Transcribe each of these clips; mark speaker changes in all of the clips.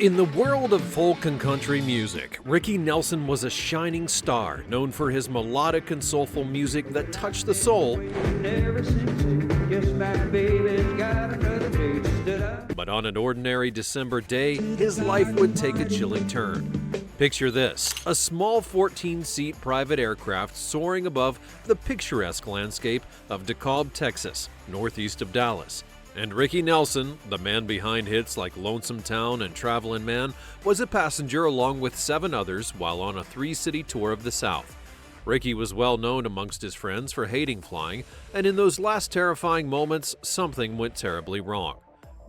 Speaker 1: In the world of folk and country music, Ricky Nelson was a shining star, known for his melodic and soulful music that touched the soul. But on an ordinary December day, his life would take a chilling turn. Picture this, a small 14-seat private aircraft soaring above the picturesque landscape of DeKalb, Texas, northeast of Dallas. And Ricky Nelson, the man behind hits like Lonesome Town and Travelin' Man, was a passenger along with 7 others while on a 3-city tour of the South. Ricky was well known amongst his friends for hating flying, and in those last terrifying moments, something went terribly wrong.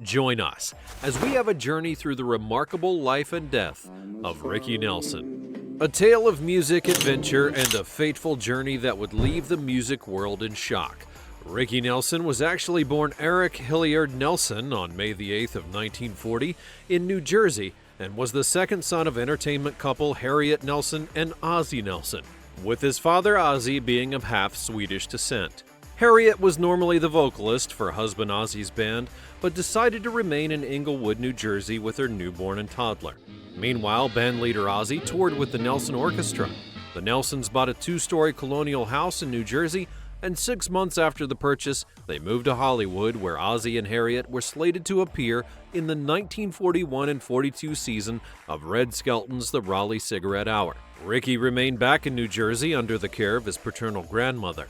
Speaker 1: Join us as we have a journey through the remarkable life and death of Ricky Nelson. A tale of music, adventure, and a fateful journey that would leave the music world in shock. Ricky Nelson was actually born Eric Hilliard Nelson on May the 8th of 1940 in New Jersey and was the second son of entertainment couple Harriet Nelson and Ozzie Nelson, with his father Ozzie being of half Swedish descent. Harriet was normally the vocalist for husband Ozzie's band, but decided to remain in Englewood, New Jersey with her newborn and toddler. Meanwhile, bandleader Ozzie toured with the Nelson Orchestra. The Nelsons bought a 2-story colonial house in New Jersey, and 6 months after the purchase, they moved to Hollywood, where Ozzie and Harriet were slated to appear in the 1941 and 42 season of Red Skelton's The Raleigh Cigarette Hour. Ricky remained back in New Jersey under the care of his paternal grandmother.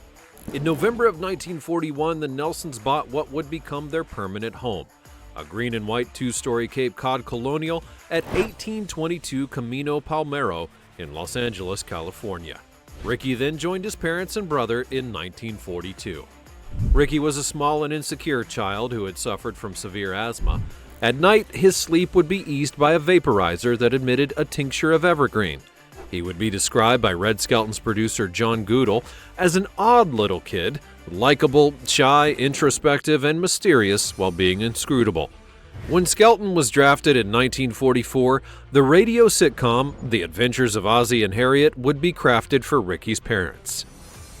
Speaker 1: In November of 1941, the Nelsons bought what would become their permanent home, a green and white 2-story Cape Cod colonial at 1822 Camino Palmero in Los Angeles, California. Ricky then joined his parents and brother in 1942. Ricky was a small and insecure child who had suffered from severe asthma. At night, his sleep would be eased by a vaporizer that emitted a tincture of evergreen. He would be described by Red Skelton's producer John Goodall as an odd little kid, likable, shy, introspective, and mysterious while being inscrutable. When Skelton was drafted in 1944, the radio sitcom The Adventures of Ozzie and Harriet would be crafted for Ricky's parents.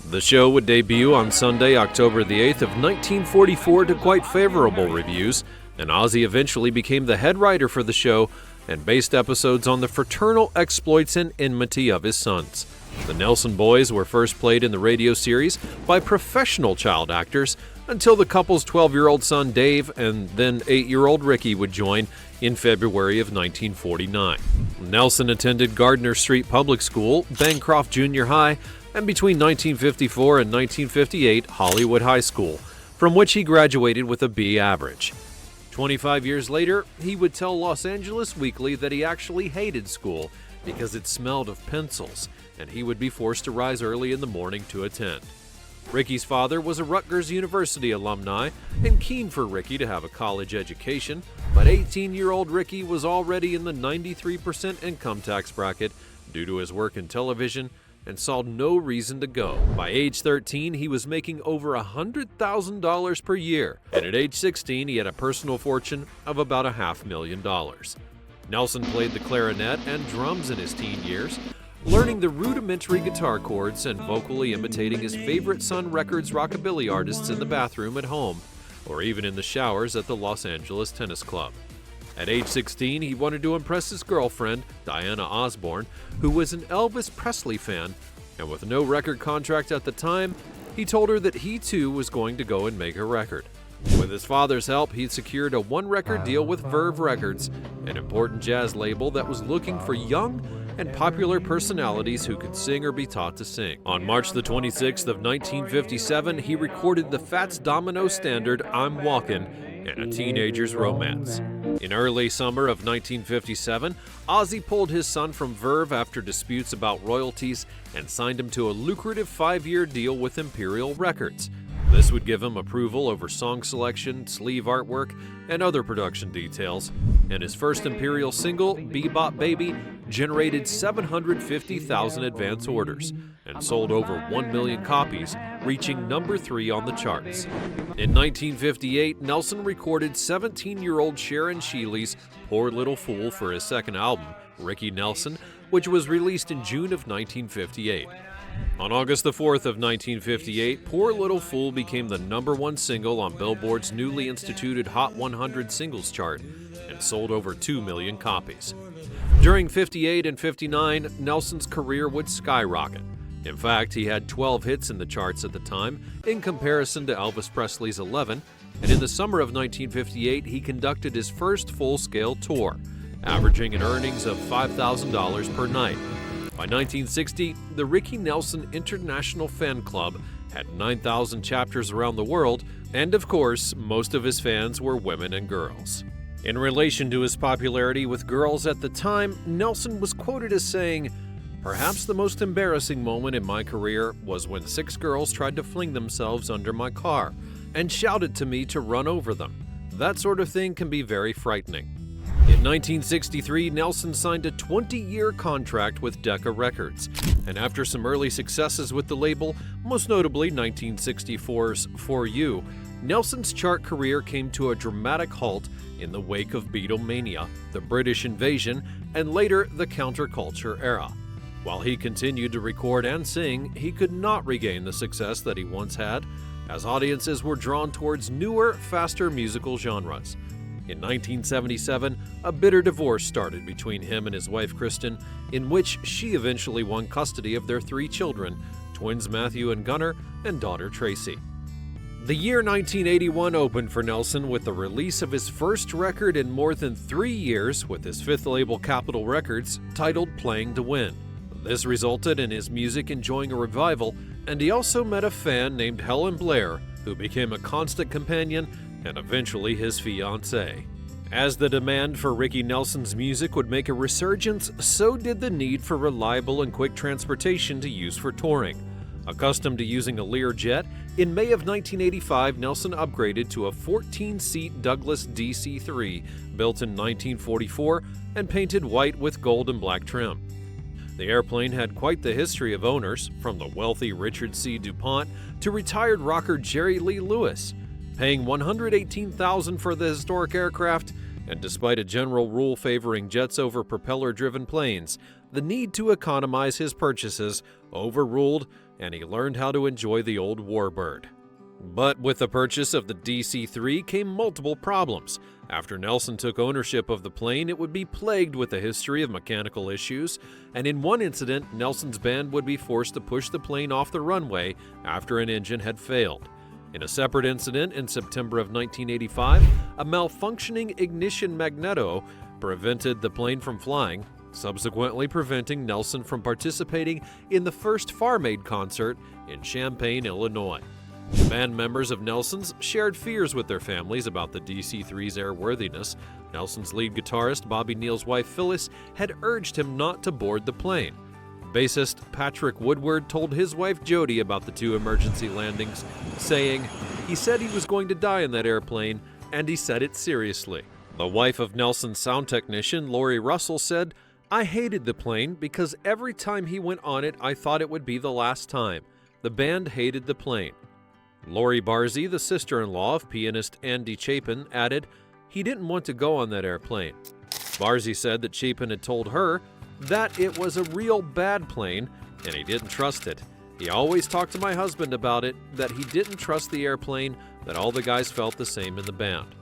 Speaker 1: The show would debut on Sunday, October the 8th of 1944 to quite favorable reviews, and Ozzie eventually became the head writer for the show and based episodes on the fraternal exploits and enmity of his sons. The Nelson boys were first played in the radio series by professional child actors until the couple's 12-year-old son Dave and then 8-year-old Ricky would join in February of 1949. Nelson attended Gardner Street Public School, Bancroft Junior High, and between 1954 and 1958, Hollywood High School, from which he graduated with a B average. 25 years later, he would tell Los Angeles Weekly that he actually hated school because it smelled of pencils, and he would be forced to rise early in the morning to attend. Ricky's father was a Rutgers University alumni and keen for Ricky to have a college education, but 18-year-old Ricky was already in the 93% income tax bracket due to his work in television and saw no reason to go. By age 13, he was making over $100,000 per year, and at age 16, he had a personal fortune of about $500,000. Nelson played the clarinet and drums in his teen years, learning the rudimentary guitar chords and vocally imitating his favorite Sun Records rockabilly artists in the bathroom at home, or even in the showers at the Los Angeles Tennis Club. At age 16, he wanted to impress his girlfriend, Diana Osborne, who was an Elvis Presley fan, and with no record contract at the time, he told her that he too was going to go and make a record. With his father's help, he secured a 1-record deal with Verve Records, an important jazz label that was looking for young and popular personalities who could sing or be taught to sing. On March the 26th of 1957, he recorded the Fats Domino standard I'm Walkin' and A Teenager's Romance. In early summer of 1957, Ozzie pulled his son from Verve after disputes about royalties and signed him to a lucrative 5-year deal with Imperial Records. This would give him approval over song selection, sleeve artwork, and other production details, and his first Imperial single, Bebop Baby, generated 750,000 advance orders and sold over 1 million copies, reaching number 3 on the charts. In 1958, Nelson recorded 17-year-old Sharon Shealy's Poor Little Fool for his second album, Ricky Nelson, which was released in June of 1958. On August the 4th of 1958, Poor Little Fool became the #1 single on Billboard's newly instituted Hot 100 singles chart and sold over 2 million copies. During 58 and 59, Nelson's career would skyrocket. In fact, he had 12 hits in the charts at the time, in comparison to Elvis Presley's 11, and in the summer of 1958, he conducted his first full-scale tour, averaging an earnings of $5,000 per night. By 1960, the Ricky Nelson International Fan Club had 9,000 chapters around the world, and of course, most of his fans were women and girls. In relation to his popularity with girls at the time, Nelson was quoted as saying, "Perhaps the most embarrassing moment in my career was when 6 girls tried to fling themselves under my car and shouted to me to run over them. That sort of thing can be very frightening." In 1963, Nelson signed a 20-year contract with Decca Records, and after some early successes with the label, most notably 1964's For You, Nelson's chart career came to a dramatic halt in the wake of Beatlemania, the British invasion, and later the counterculture era. While he continued to record and sing, he could not regain the success that he once had, as audiences were drawn towards newer, faster musical genres. In 1977, a bitter divorce started between him and his wife Kristen, in which she eventually won custody of their 3 children, twins Matthew and Gunnar, and daughter Tracy. The year 1981 opened for Nelson with the release of his first record in more than 3 years with his 5th label Capitol Records, titled Playing to Win. This resulted in his music enjoying a revival, and he also met a fan named Helen Blair, who became a constant companion and eventually his fiancée. As the demand for Ricky Nelson's music would make a resurgence, so did the need for reliable and quick transportation to use for touring. Accustomed to using a Learjet, in May of 1985, Nelson upgraded to a 14-seat Douglas DC-3 built in 1944 and painted white with gold and black trim. The airplane had quite the history of owners, from the wealthy Richard C. DuPont to retired rocker Jerry Lee Lewis. Paying $118,000 for the historic aircraft, and despite a general rule favoring jets over propeller-driven planes, the need to economize his purchases overruled, and he learned how to enjoy the old warbird. But with the purchase of the DC-3 came multiple problems. After Nelson took ownership of the plane, it would be plagued with a history of mechanical issues, and in one incident, Nelson's band would be forced to push the plane off the runway after an engine had failed. In a separate incident in September of 1985, a malfunctioning ignition magneto prevented the plane from flying, subsequently preventing Nelson from participating in the first Farm Aid concert in Champaign, Illinois. Band members of Nelson's shared fears with their families about the DC-3's airworthiness. Nelson's lead guitarist, Bobby Neal's wife Phyllis, had urged him not to board the plane. Bassist Patrick Woodward told his wife Jody about the 2 emergency landings, saying, "He said he was going to die in that airplane, and he said it seriously." The wife of Nelson's sound technician, Lori Russell, said, "I hated the plane because every time he went on it, I thought it would be the last time. The band hated the plane." Lori Barzy, the sister-in-law of pianist Andy Chapin, added, "He didn't want to go on that airplane." Barzy said that Chapin had told her that it was a real bad plane and he didn't trust it. "He always talked to my husband about it, that he didn't trust the airplane, that all the guys felt the same in the band."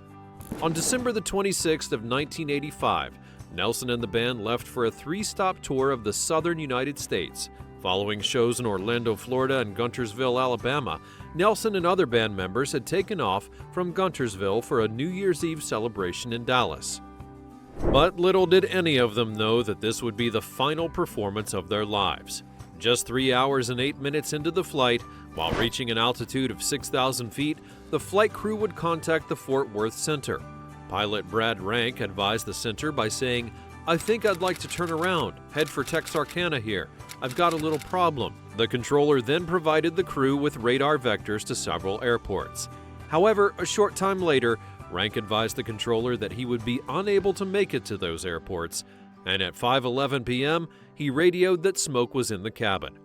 Speaker 1: On December the 26th of 1985, Nelson and the band left for a 3-stop tour of the southern United States. Following shows in Orlando, Florida and Guntersville, Alabama, Nelson and other band members had taken off from Guntersville for a New Year's Eve celebration in Dallas. But little did any of them know that this would be the final performance of their lives. Just 3 hours and 8 minutes into the flight, while reaching an altitude of 6,000 feet, the flight crew would contact the Fort Worth Center. Pilot Brad Rank advised the center by saying, "I think I'd like to turn around, head for Texarkana here. I've got a little problem." The controller then provided the crew with radar vectors to several airports. However, a short time later, Rank advised the controller that he would be unable to make it to those airports, and at 5:11 p.m., he radioed that smoke was in the cabin.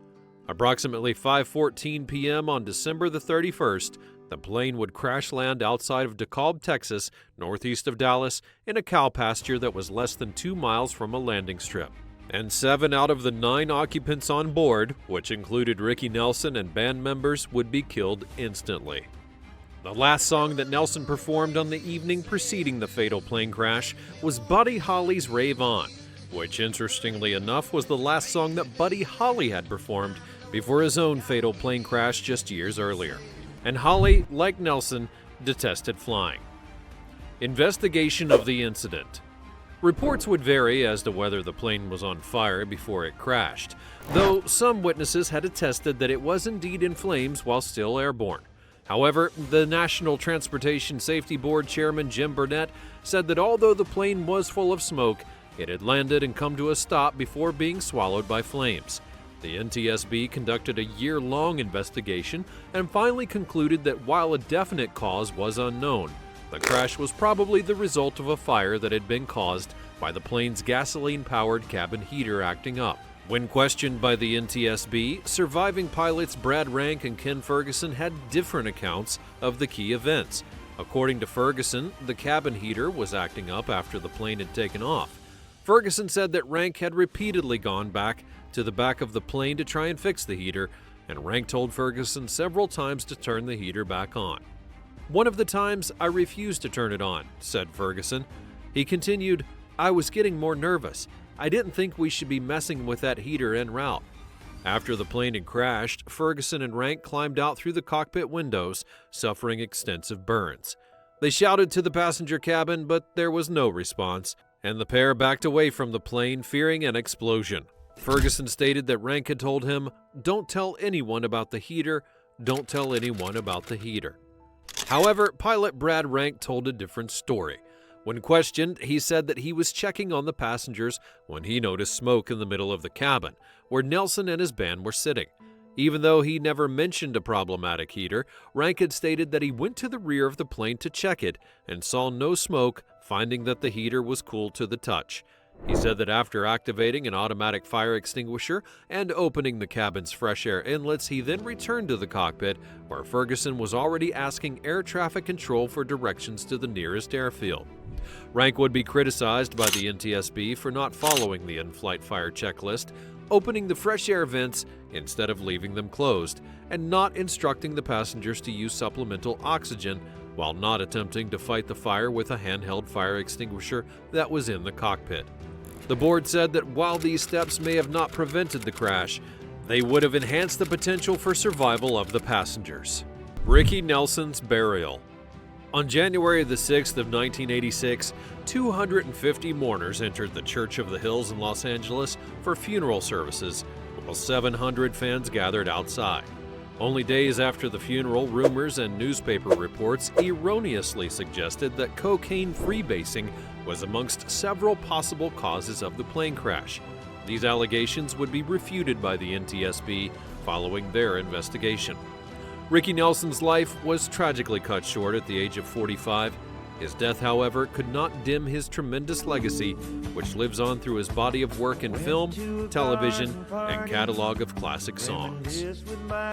Speaker 1: Approximately 5:14 p.m. on December the 31st, the plane would crash land outside of DeKalb, Texas, northeast of Dallas, in a cow pasture that was less than 2 miles from a landing strip. And 7 out of the 9 occupants on board, which included Ricky Nelson and band members, would be killed instantly. The last song that Nelson performed on the evening preceding the fatal plane crash was Buddy Holly's Rave On, which interestingly enough was the last song that Buddy Holly had performed before his own fatal plane crash just years earlier. And Holly, like Nelson, detested flying. Investigation of the incident. Reports would vary as to whether the plane was on fire before it crashed, though some witnesses had attested that it was indeed in flames while still airborne. However, the National Transportation Safety Board Chairman Jim Burnett said that although the plane was full of smoke, it had landed and come to a stop before being swallowed by flames. The NTSB conducted a year-long investigation and finally concluded that while a definite cause was unknown, the crash was probably the result of a fire that had been caused by the plane's gasoline-powered cabin heater acting up. When questioned by the NTSB, surviving pilots Brad Rank and Ken Ferguson had different accounts of the key events. According to Ferguson, the cabin heater was acting up after the plane had taken off. Ferguson said that Rank had repeatedly gone back to the back of the plane to try and fix the heater, and Rank told Ferguson several times to turn the heater back on. "One of the times I refused to turn it on," said Ferguson. He continued, "I was getting more nervous. I didn't think we should be messing with that heater en route." After the plane had crashed, Ferguson and Rank climbed out through the cockpit windows, suffering extensive burns. They shouted to the passenger cabin, but there was no response, and the pair backed away from the plane, fearing an explosion. Ferguson stated that Rank had told him, "Don't tell anyone about the heater, don't tell anyone about the heater." However, pilot Brad Rank told a different story. When questioned, he said that he was checking on the passengers when he noticed smoke in the middle of the cabin, where Nelson and his band were sitting. Even though he never mentioned a problematic heater, Rank had stated that he went to the rear of the plane to check it and saw no smoke, finding that the heater was cool to the touch. He said that after activating an automatic fire extinguisher and opening the cabin's fresh air inlets, he then returned to the cockpit, where Ferguson was already asking air traffic control for directions to the nearest airfield. Rank would be criticized by the NTSB for not following the in-flight fire checklist, opening the fresh air vents instead of leaving them closed, and not instructing the passengers to use supplemental oxygen while not attempting to fight the fire with a handheld fire extinguisher that was in the cockpit. The board said that while these steps may have not prevented the crash, they would have enhanced the potential for survival of the passengers. Ricky Nelson's burial. On January the 6th of 1986, 250 mourners entered the Church of the Hills in Los Angeles for funeral services, while 700 fans gathered outside. Only days after the funeral, rumors and newspaper reports erroneously suggested that cocaine freebasing was amongst several possible causes of the plane crash. These allegations would be refuted by the NTSB following their investigation. Ricky Nelson's life was tragically cut short at the age of 45. His death, however, could not dim his tremendous legacy, which lives on through his body of work in film, television, and catalog of classic songs.